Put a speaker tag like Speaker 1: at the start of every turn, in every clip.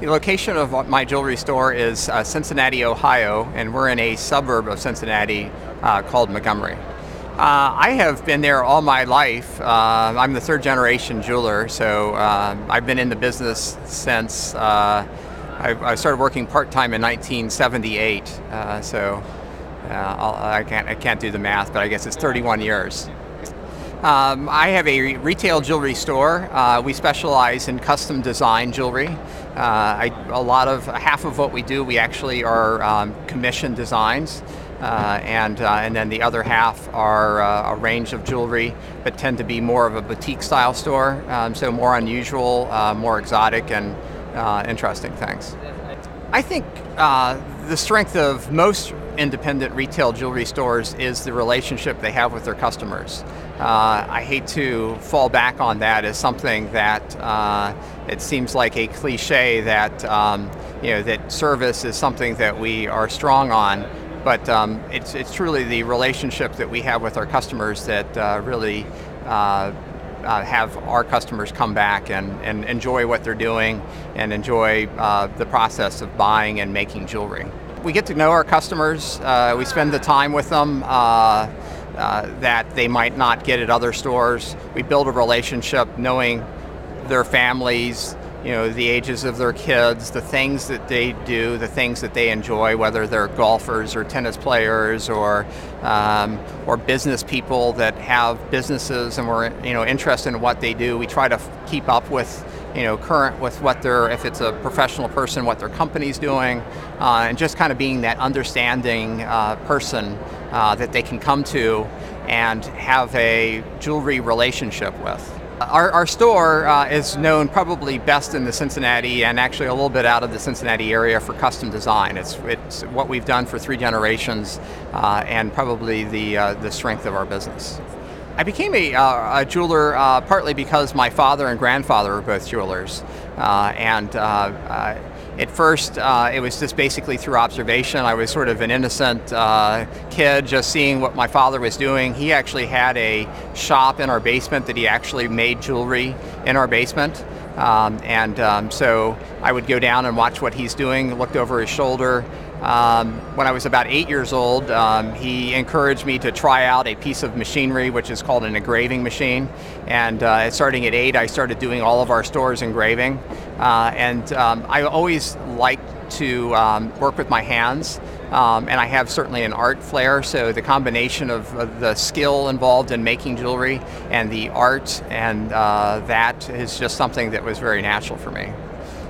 Speaker 1: The location of my jewelry store is Cincinnati, Ohio, and we're in a suburb of Cincinnati called Montgomery. I have been there all my life. I'm the third generation jeweler, so I've been in the business since I started working part-time in 1978. I can't do the math, but I guess it's 31 years. I have a retail jewelry store. We specialize in custom design jewelry. Half of what we do, we actually are commission designs, and then the other half are a range of jewelry that tend to be more of a boutique style store, so more unusual, more exotic and interesting things. I think the strength of most independent retail jewelry stores is the relationship they have with their customers. I hate to fall back on that as something that it seems like a cliche that that service is something that we are strong on, but it's truly the relationship that we have with our customers that really have our customers come back and enjoy what they're doing and enjoy the process of buying and making jewelry. We get to know our customers. We spend the time with them that they might not get at other stores. We build a relationship knowing their families, the ages of their kids, the things that they do, the things that they enjoy, whether they're golfers or tennis players or business people that have businesses and we're interested in what they do. We try to keep up with current with what if it's a professional person, what their company's doing, and just kind of being that understanding person that they can come to and have a jewelry relationship with. Our store is known probably best in the Cincinnati and actually a little bit out of the Cincinnati area for custom design. It's what we've done for 3 generations and probably the strength of our business. I became a jeweler partly because my father and grandfather were both jewelers, at first, it was just basically through observation. I was sort of an innocent kid, just seeing what my father was doing. He actually had a shop in our basement that he actually made jewelry in our basement. So I would go down and watch what he's doing, looked over his shoulder. When I was about 8 years old, he encouraged me to try out a piece of machinery, which is called an engraving machine. And starting at 8, I started doing all of our stores engraving. I always liked to work with my hands. And I have certainly an art flair, so the combination of the skill involved in making jewelry and the art and that is just something that was very natural for me.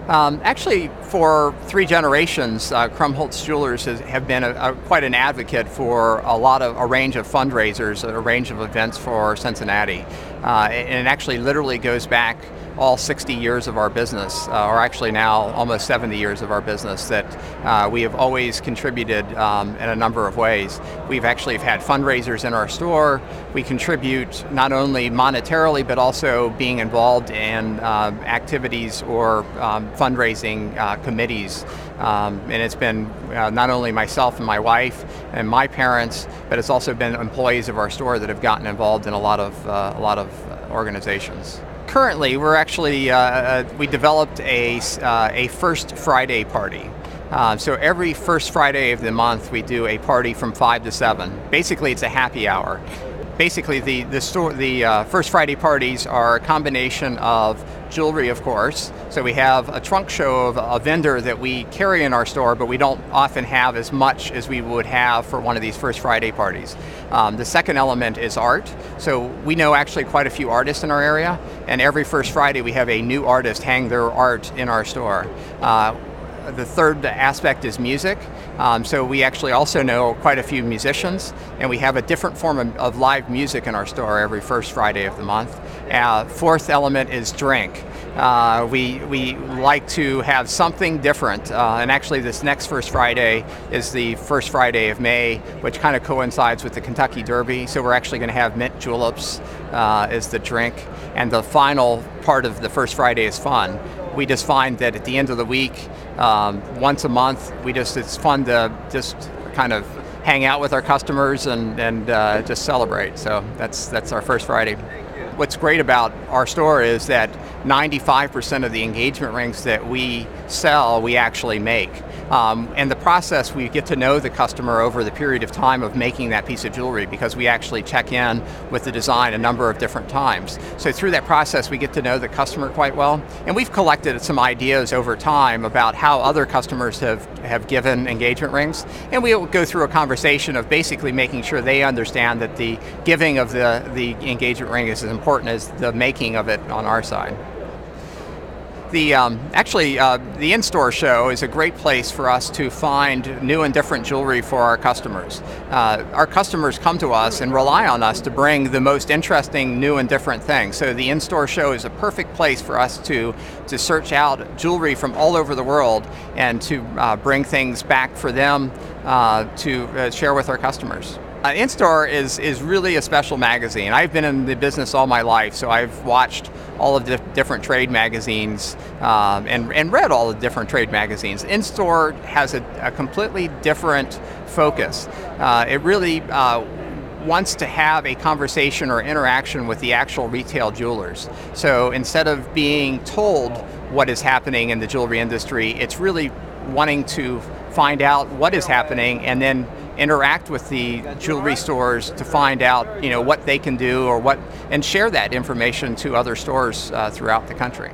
Speaker 1: Actually, for 3 generations, Krombholz Jewelers have been quite an advocate for a range of fundraisers, a range of events for Cincinnati. And it actually literally goes back all 60 years of our business, or actually now almost 70 years of our business, that we have always contributed in a number of ways. We've actually had fundraisers in our store. We contribute not only monetarily, but also being involved in activities or fundraising committees. And it's been not only myself and my wife and my parents, but it's also been employees of our store that have gotten involved in a lot of organizations. Currently, we're actually we developed a First Friday party. So every first Friday of the month, we do a party from 5 to 7. Basically, it's a happy hour. Basically, the First Friday parties are a combination of jewelry, of course. So we have a trunk show of a vendor that we carry in our store, but we don't often have as much as we would have for one of these First Friday parties. The second element is art. So we know actually quite a few artists in our area, and every First Friday we have a new artist hang their art in our store. The third aspect is music. So we actually also know quite a few musicians, and we have a different form of live music in our store every first Friday of the month. Fourth element is drink. We like to have something different, and actually this next First Friday is the first Friday of May, which kind of coincides with the Kentucky Derby. So we're actually going to have mint juleps as the drink, and the final part of the First Friday is fun. We just find that at the end of the week, once a month, it's fun to just kind of hang out with our customers and just celebrate. So that's our First Friday. what's great about our store is that 95% of the engagement rings that we sell, we actually make. And the process, we get to know the customer over the period of time of making that piece of jewelry, because we actually check in with the design a number of different times. So through that process, we get to know the customer quite well. And we've collected some ideas over time about how other customers have given engagement rings. And we'll go through a conversation of basically making sure they understand that the giving of the engagement ring is as important as the making of it on our side. The in-store show is a great place for us to find new and different jewelry for our customers. Our customers come to us and rely on us to bring the most interesting, new and different things. So the in-store show is a perfect place for us to search out jewelry from all over the world and to bring things back for them to share with our customers. In-store is really a special magazine. I've been in the business all my life, so I've watched all of the different trade magazines and read all the different trade magazines. In-store has a completely different focus. It really wants to have a conversation or interaction with the actual retail jewelers. So instead of being told what is happening in the jewelry industry, it's really wanting to find out what is happening and then interact with the jewelry stores to find out, what they can do and share that information to other stores throughout the country.